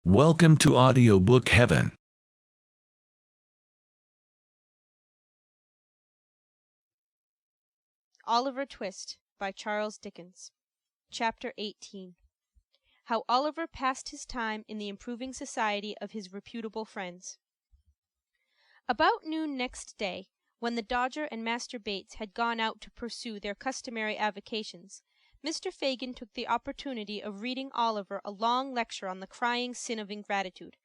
Welcome to Audiobook Heaven. Oliver Twist by Charles Dickens. Chapter 18. How Oliver passed his time in the improving society of his reputable friends. About noon next day, when the Dodger and Master Bates had gone out to pursue their customary avocations, Mr. Fagin took the opportunity of reading Oliver a long lecture on the crying sin of ingratitude,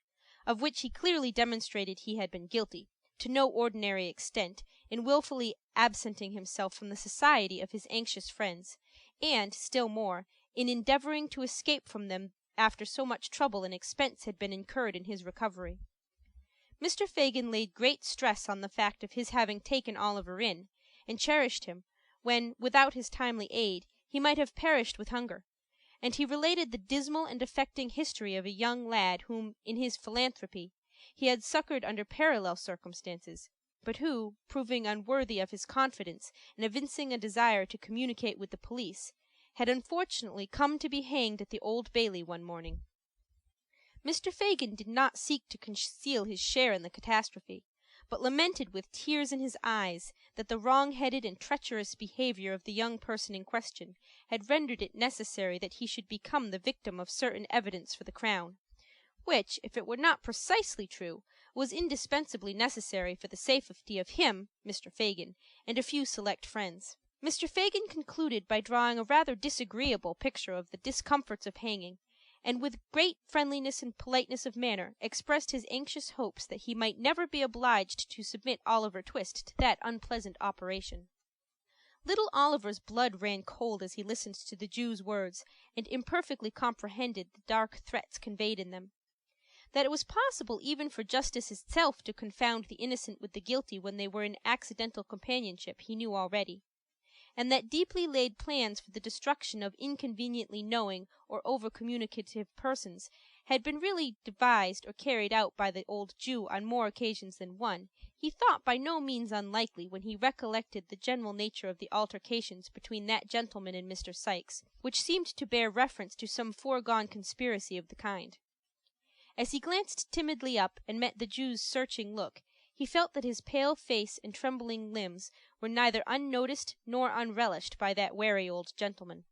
of which he clearly demonstrated he had been guilty, to no ordinary extent, in wilfully absenting himself from the society of his anxious friends, and, still more, in endeavoring to escape from them after so much trouble and expense had been incurred in his recovery. Mr. Fagin laid great stress on the fact of his having taken Oliver in, and cherished him, when, without his timely aid, he might have perished with hunger, and he related the dismal and affecting history of a young lad whom, in his philanthropy, he had succored under parallel circumstances, but who, proving unworthy of his confidence and evincing a desire to communicate with the police, had unfortunately come to be hanged at the Old Bailey one morning. Mr. Fagin did not seek to conceal his share in the catastrophe, but lamented with tears in his eyes that the wrong-headed and treacherous behavior of the young person in question had rendered it necessary that he should become the victim of certain evidence for the Crown, which, if it were not precisely true, was indispensably necessary for the safety of him, Mr. Fagin, and a few select friends. Mr. Fagin concluded by drawing a rather disagreeable picture of the discomforts of hanging, and with great friendliness and politeness of manner expressed his anxious hopes that he might never be obliged to submit Oliver Twist to that unpleasant operation. Little Oliver's blood ran cold as he listened to the Jew's words, and imperfectly comprehended the dark threats conveyed in them. That it was possible even for justice itself to confound the innocent with the guilty when they were in accidental companionship he knew already, and that deeply laid plans for the destruction of inconveniently knowing or over-communicative persons had been really devised or carried out by the old Jew on more occasions than one, he thought by no means unlikely when he recollected the general nature of the altercations between that gentleman and Mr. Sikes, which seemed to bear reference to some foregone conspiracy of the kind. As he glanced timidly up and met the Jew's searching look, he felt that his pale face and trembling limbs were neither unnoticed nor unrelished by that wary old gentleman.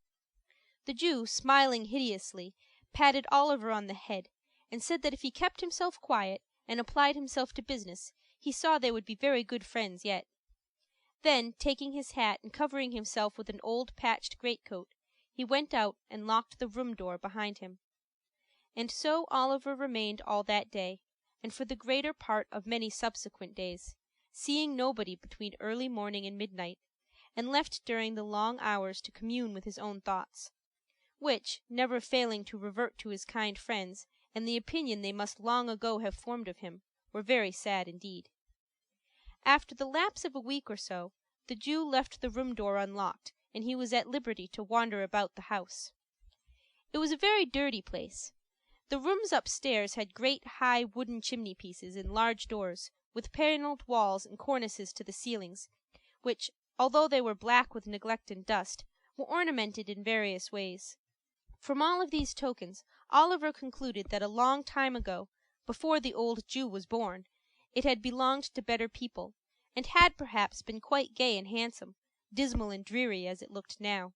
The Jew, smiling hideously, patted Oliver on the head, and said that if he kept himself quiet, and applied himself to business, he saw they would be very good friends yet. Then, taking his hat and covering himself with an old patched greatcoat, he went out and locked the room door behind him. And so Oliver remained all that day, and for the greater part of many subsequent days, seeing nobody between early morning and midnight, and left during the long hours to commune with his own thoughts, which, never failing to revert to his kind friends and the opinion they must long ago have formed of him, were very sad indeed. After the lapse of a week or so, the Jew left the room door unlocked, and he was at liberty to wander about the house. It was a very dirty place. The rooms upstairs had great high wooden chimney-pieces and large doors, with panelled walls and cornices to the ceilings, which, although they were black with neglect and dust, were ornamented in various ways. From all of these tokens, Oliver concluded that a long time ago, before the old Jew was born, it had belonged to better people, and had perhaps been quite gay and handsome, dismal and dreary as it looked now.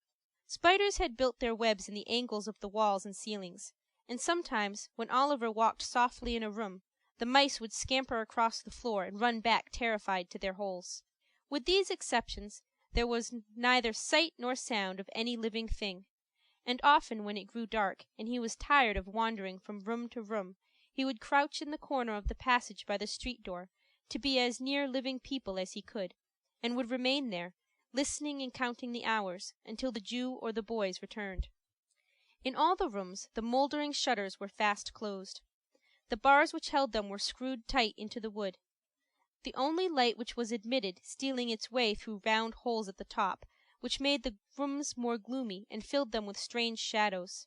Spiders had built their webs in the angles of the walls and ceilings, and sometimes, when Oliver walked softly in a room, the mice would scamper across the floor and run back terrified to their holes. With these exceptions, there was neither sight nor sound of any living thing, and often when it grew dark, and he was tired of wandering from room to room, he would crouch in the corner of the passage by the street door, to be as near living people as he could, and would remain there, listening and counting the hours, until the Jew or the boys returned. In all the rooms the mouldering shutters were fast closed. The bars which held them were screwed tight into the wood, the only light which was admitted stealing its way through round holes at the top, which made the rooms more gloomy and filled them with strange shadows.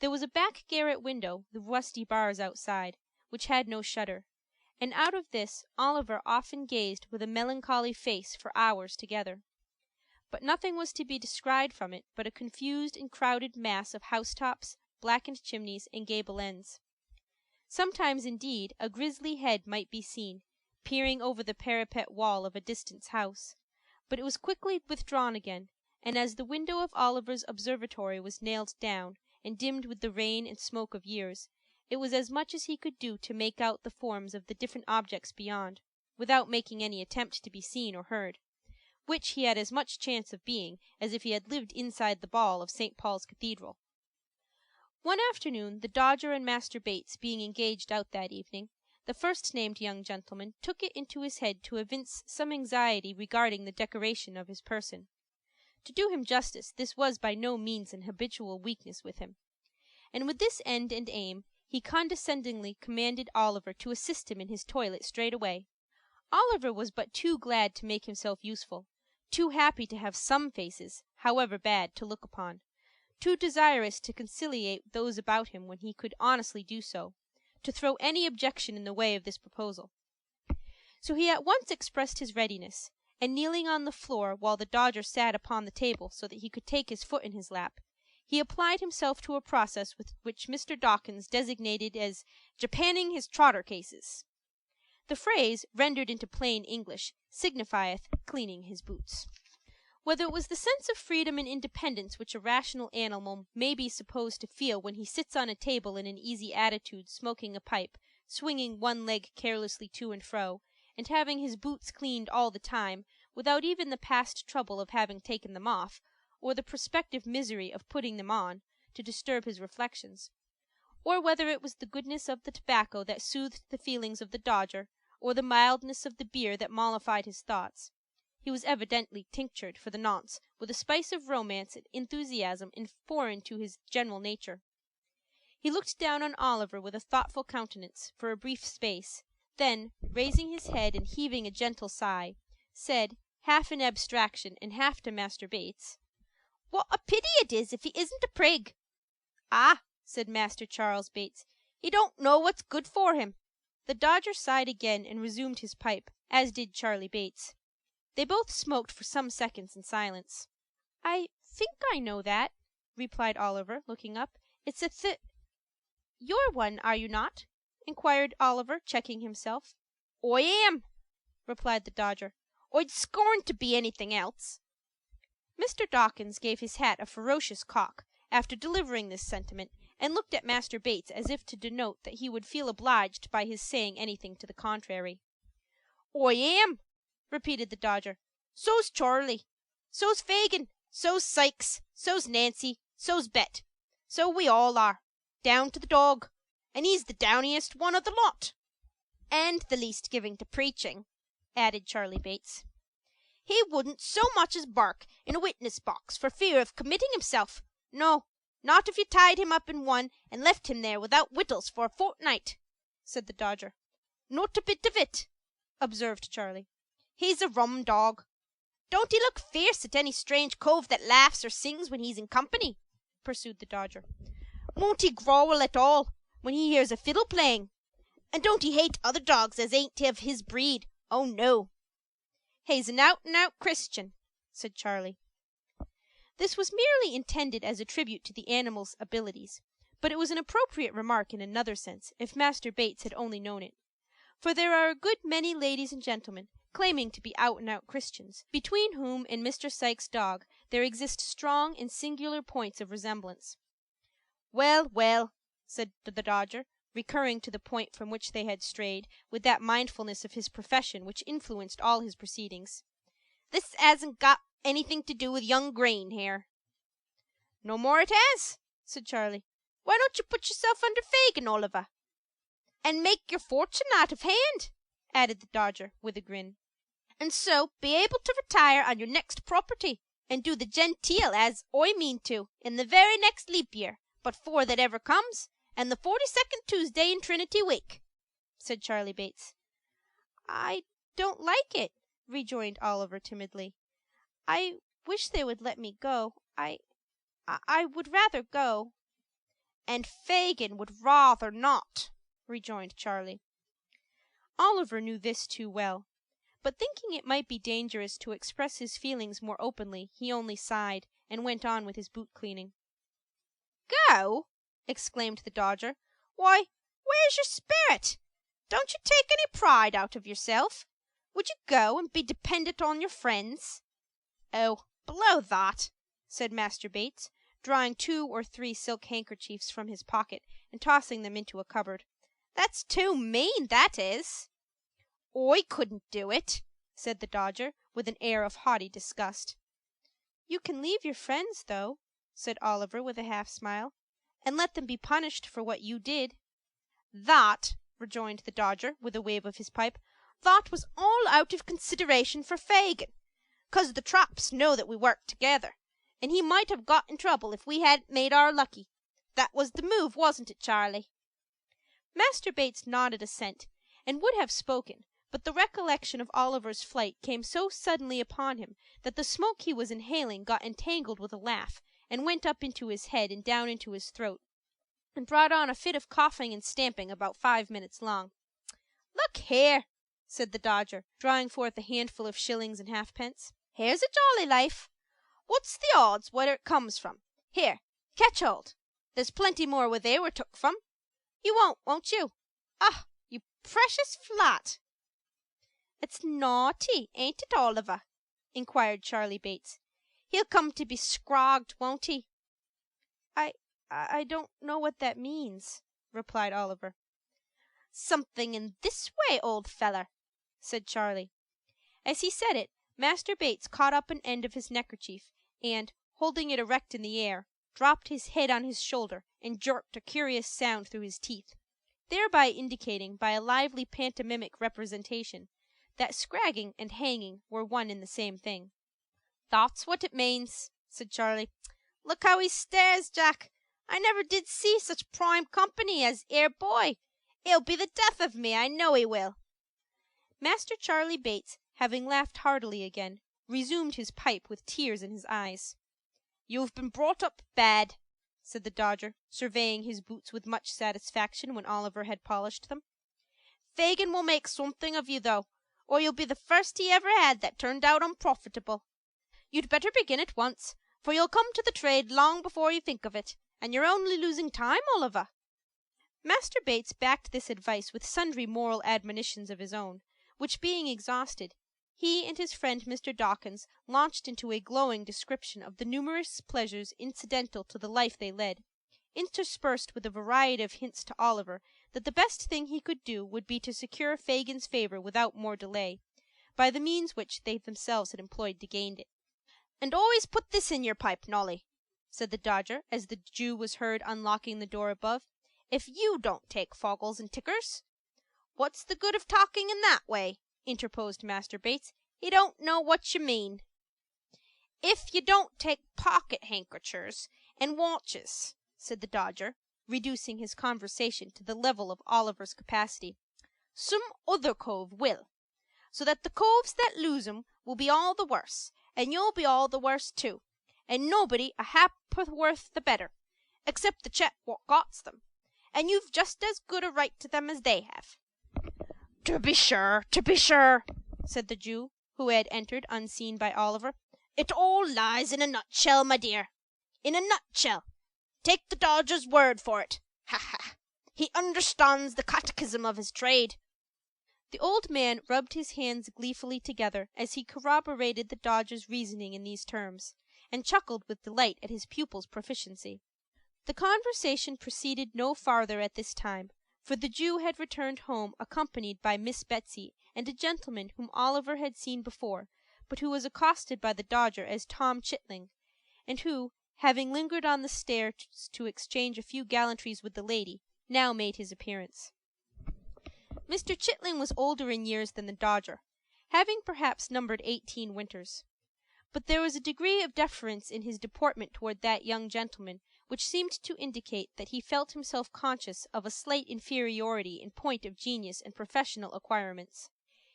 There was a back garret window, the rusty bars outside, which had no shutter, and out of this Oliver often gazed with a melancholy face for hours together. But nothing was to be descried from it but a confused and crowded mass of housetops, blackened chimneys, and gable ends. Sometimes, indeed, a grisly head might be seen, peering over the parapet wall of a distant house, but it was quickly withdrawn again, and as the window of Oliver's observatory was nailed down, and dimmed with the rain and smoke of years, it was as much as he could do to make out the forms of the different objects beyond, without making any attempt to be seen or heard, which he had as much chance of being as if he had lived inside the ball of St. Paul's Cathedral. One afternoon, the Dodger and Master Bates being engaged out that evening, the first-named young gentleman took it into his head to evince some anxiety regarding the decoration of his person. To do him justice, this was by no means an habitual weakness with him, and with this end and aim he condescendingly commanded Oliver to assist him in his toilet straightway. Oliver was but too glad to make himself useful, too happy to have some faces, however bad, to look upon, too desirous to conciliate those about him when he could honestly do so, to throw any objection in the way of this proposal. So he at once expressed his readiness, and kneeling on the floor while the Dodger sat upon the table so that he could take his foot in his lap, he applied himself to a process which Mr. Dawkins designated as japanning his trotter cases. The phrase, rendered into plain English, signifieth cleaning his boots. Whether it was the sense of freedom and independence which a rational animal may be supposed to feel when he sits on a table in an easy attitude, smoking a pipe, swinging one leg carelessly to and fro, and having his boots cleaned all the time, without even the past trouble of having taken them off, or the prospective misery of putting them on, to disturb his reflections, or whether it was the goodness of the tobacco that soothed the feelings of the Dodger, or the mildness of the beer that mollified his thoughts, he was evidently tinctured, for the nonce, with a spice of romance and enthusiasm foreign to his general nature. He looked down on Oliver with a thoughtful countenance, for a brief space, then, raising his head and heaving a gentle sigh, said, half in abstraction and half to Master Bates, "What a pity it is if he isn't a prig!" "Ah," said Master Charles Bates, "he don't know what's good for him." The Dodger sighed again and resumed his pipe, as did Charlie Bates. They both smoked for some seconds in silence. "I think I know that," replied Oliver, looking up. "It's a You're one, are you not?" inquired Oliver, checking himself. "I am," replied the Dodger. "I'd scorn to be anything else." Mr. Dawkins gave his hat a ferocious cock, after delivering this sentiment, and looked at Master Bates as if to denote that he would feel obliged by his saying anything to the contrary. "I am," repeated the Dodger. "So's Charlie. So's Fagin. So's Sikes. So's Nancy. So's Bet. So we all are, down to the dog, and he's the downiest one of the lot." "And the least giving to preaching," added Charlie Bates. "He wouldn't so much as bark in a witness box for fear of committing himself. No, not if you tied him up in one and left him there without wittles for a fortnight," said the Dodger. "Not a bit of it," observed Charlie. "He's a rum dog. Don't he look fierce at any strange cove that laughs or sings when he's in company?" pursued the Dodger. "Won't he growl at all when he hears a fiddle playing? And don't he hate other dogs as ain't of his breed? Oh, no." "He's an out-and-out Christian," said Charlie. This was merely intended as a tribute to the animal's abilities, but it was an appropriate remark in another sense, if Master Bates had only known it. For there are a good many ladies and gentlemen, claiming to be out-and-out Christians, between whom and Mr. Sikes' dog there exist strong and singular points of resemblance. "Well, well," said the Dodger, recurring to the point from which they had strayed, with that mindfulness of his profession which influenced all his proceedings, "this hasn't got anything to do with young Grain here." "No more it has," said Charlie. "Why don't you put yourself under Fagin, Oliver?" "And make your fortune out of hand," added the Dodger, with a grin, "and so be able to retire on your next property, and do the genteel as I mean to in the very next leap year, but 'fore that ever comes, and the 42nd Tuesday in Trinity week," said Charlie Bates. "I don't like it," rejoined Oliver, timidly. "I wish they would let me go. I would rather go." "And Fagin would rather not," rejoined Charlie. Oliver knew this too well, but thinking it might be dangerous to express his feelings more openly, he only sighed, and went on with his boot cleaning. "Go!" exclaimed the Dodger. "Why, Where's your spirit? Don't you take any pride out of yourself? Would you go and be dependent on your friends?" "Oh, blow that," said Master Bates, drawing 2 or 3 silk handkerchiefs from his pocket and tossing them into a cupboard. "That's too mean, that is." "I couldn't do it," said the Dodger, with an air of haughty disgust. "You can leave your friends, though," said Oliver, with a half smile, "and let them be punished for what you did." "That," rejoined the Dodger, with a wave of his pipe, "that was all out of consideration for Fagin, 'cause the traps know that we work together, and he might have got in trouble if we hadn't made our lucky. That was the move, wasn't it, Charlie?" Master Bates nodded assent, and would have spoken, but the recollection of Oliver's flight came so suddenly upon him that the smoke he was inhaling got entangled with a laugh, and went up into his head and down into his throat, and brought on a fit of coughing and stamping about 5 minutes long. "Look here," said the Dodger, drawing forth a handful of shillings and halfpence. "Here's a jolly life. What's the odds where it comes from? Here, catch hold. There's plenty more where they were took from. You won't you? Ah, you precious flat." "It's naughty, ain't it, Oliver?" inquired Charlie Bates. "He'll come to be scrogged, won't he?" I don't know what that means," replied Oliver. "Something in this way, old feller," said Charlie. As he said it, Master Bates caught up an end of his neckerchief, and, holding it erect in the air, dropped his head on his shoulder and jerked a curious sound through his teeth, thereby indicating by a lively pantomimic representation that scragging and hanging were one and the same thing. "That's what it means," said Charlie. "Look how he stares, Jack. I never did see such prime company as 'ere boy. He'll be the death of me, I know he will." Master Charlie Bates, having laughed heartily again, resumed his pipe with tears in his eyes. "You've been brought up bad," said the Dodger, surveying his boots with much satisfaction when Oliver had polished them. "Fagin will make something of you, though, or you'll be the first he ever had that turned out unprofitable. You'd better begin at once, for you'll come to the trade long before you think of it, and you're only losing time, Oliver." Master Bates backed this advice with sundry moral admonitions of his own, which being exhausted, he and his friend Mr. Dawkins launched into a glowing description of the numerous pleasures incidental to the life they led, interspersed with a variety of hints to Oliver that the best thing he could do would be to secure Fagin's favor without more delay, by the means which they themselves had employed to gain it. "And always put this in your pipe, Nolly," said the Dodger, as the Jew was heard unlocking the door above, "if you don't take foggles and tickers." "What's the good of talking in that way?" interposed Master Bates. "You don't know what you mean." "If you don't take pocket handkerchers and watches," said the Dodger, reducing his conversation to the level of Oliver's capacity, "some other cove will, so that the coves that lose 'em will be all the worse, and you'll be all the worse too, and nobody a ha'porth the better, except the chap what gots them, and you've just as good a right to them as they have." To be sure," said the Jew, who had entered unseen by Oliver. "It all lies in a nutshell, my dear. In a nutshell. Take the Dodger's word for it. Ha, ha! He understands the catechism of his trade." The old man rubbed his hands gleefully together as he corroborated the Dodger's reasoning in these terms, and chuckled with delight at his pupil's proficiency. The conversation proceeded no farther at this time, for the Jew had returned home accompanied by Miss Betsy and a gentleman whom Oliver had seen before, but who was accosted by the Dodger as Tom Chitling, and who, having lingered on the stairs to exchange a few gallantries with the lady, now made his appearance. Mr. Chitling was older in years than the Dodger, having perhaps numbered 18 winters. But there was a degree of deference in his deportment toward that young gentleman which seemed to indicate that he felt himself conscious of a slight inferiority in point of genius and professional acquirements.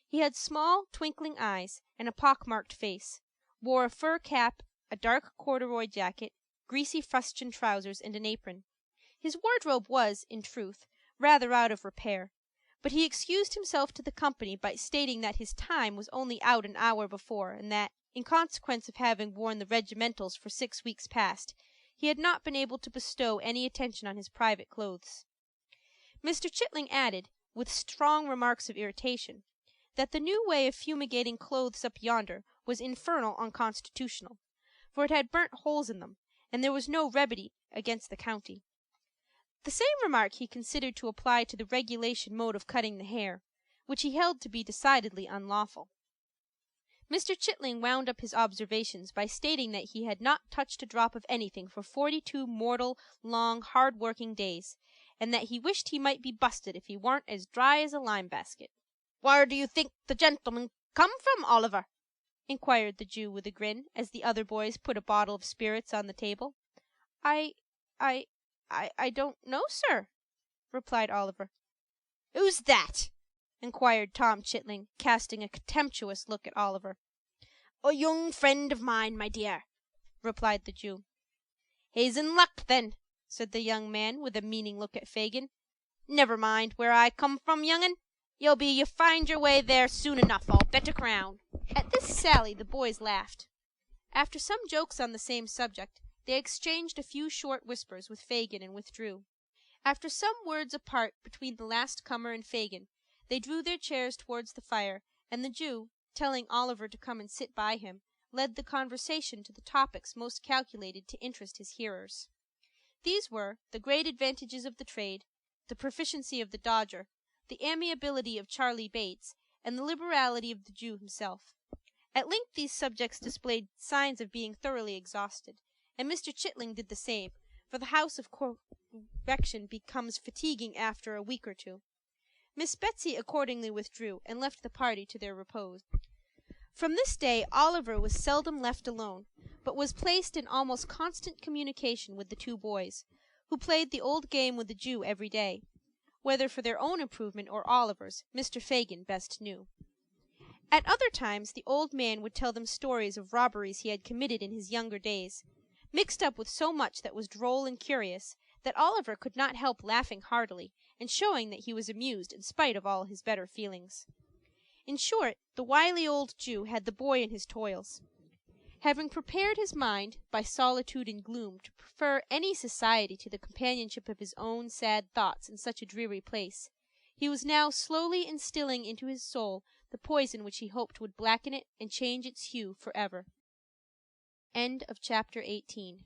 He had small, twinkling eyes, and a pock-marked face, wore a fur cap, a dark corduroy jacket, greasy fustian trousers, and an apron. His wardrobe was, in truth, rather out of repair, but he excused himself to the company by stating that his time was only out an hour before, and that, in consequence of having worn the regimentals for 6 weeks past, he had not been able to bestow any attention on his private clothes. Mr. Chitling added, with strong remarks of irritation, that the new way of fumigating clothes up yonder was infernal unconstitutional, for it had burnt holes in them, and there was no remedy against the county. The same remark he considered to apply to the regulation mode of cutting the hair, which he held to be decidedly unlawful. Mr. Chitling wound up his observations by stating that he had not touched a drop of anything for 42 mortal, long, hard-working days, and that he wished he might be busted if he warn't as dry as a lime-basket. "Where do you think the gentleman come from, Oliver?" inquired the Jew with a grin, as the other boys put a bottle of spirits on the table. I don't know, sir," replied Oliver. "Who's that?" inquired Tom Chitling, casting a contemptuous look at Oliver. "A young friend of mine, my dear," replied the Jew. "He's in luck, then," said the young man, with a meaning look at Fagin. "Never mind where I come from, young'un. You'll find your way there soon enough, I'll bet a crown." At this sally the boys laughed. After some jokes on the same subject, they exchanged a few short whispers with Fagin and withdrew. After some words apart between the last comer and Fagin, they drew their chairs towards the fire, and the Jew, telling Oliver to come and sit by him, led the conversation to the topics most calculated to interest his hearers. These were the great advantages of the trade, the proficiency of the Dodger, the amiability of Charley Bates, and the liberality of the Jew himself. At length these subjects displayed signs of being thoroughly exhausted, and Mr. Chitling did the same, for the house of correction becomes fatiguing after a week or two. Miss Betsy accordingly withdrew, and left the party to their repose. From this day Oliver was seldom left alone, but was placed in almost constant communication with the two boys, who played the old game with the Jew every day. Whether for their own improvement or Oliver's, Mr. Fagin best knew. At other times the old man would tell them stories of robberies he had committed in his younger days, mixed up with so much that was droll and curious, that Oliver could not help laughing heartily, and showing that he was amused in spite of all his better feelings. In short, the wily old Jew had the boy in his toils. Having prepared his mind, by solitude and gloom, to prefer any society to the companionship of his own sad thoughts in such a dreary place, he was now slowly instilling into his soul the poison which he hoped would blacken it and change its hue for ever. End of chapter 18.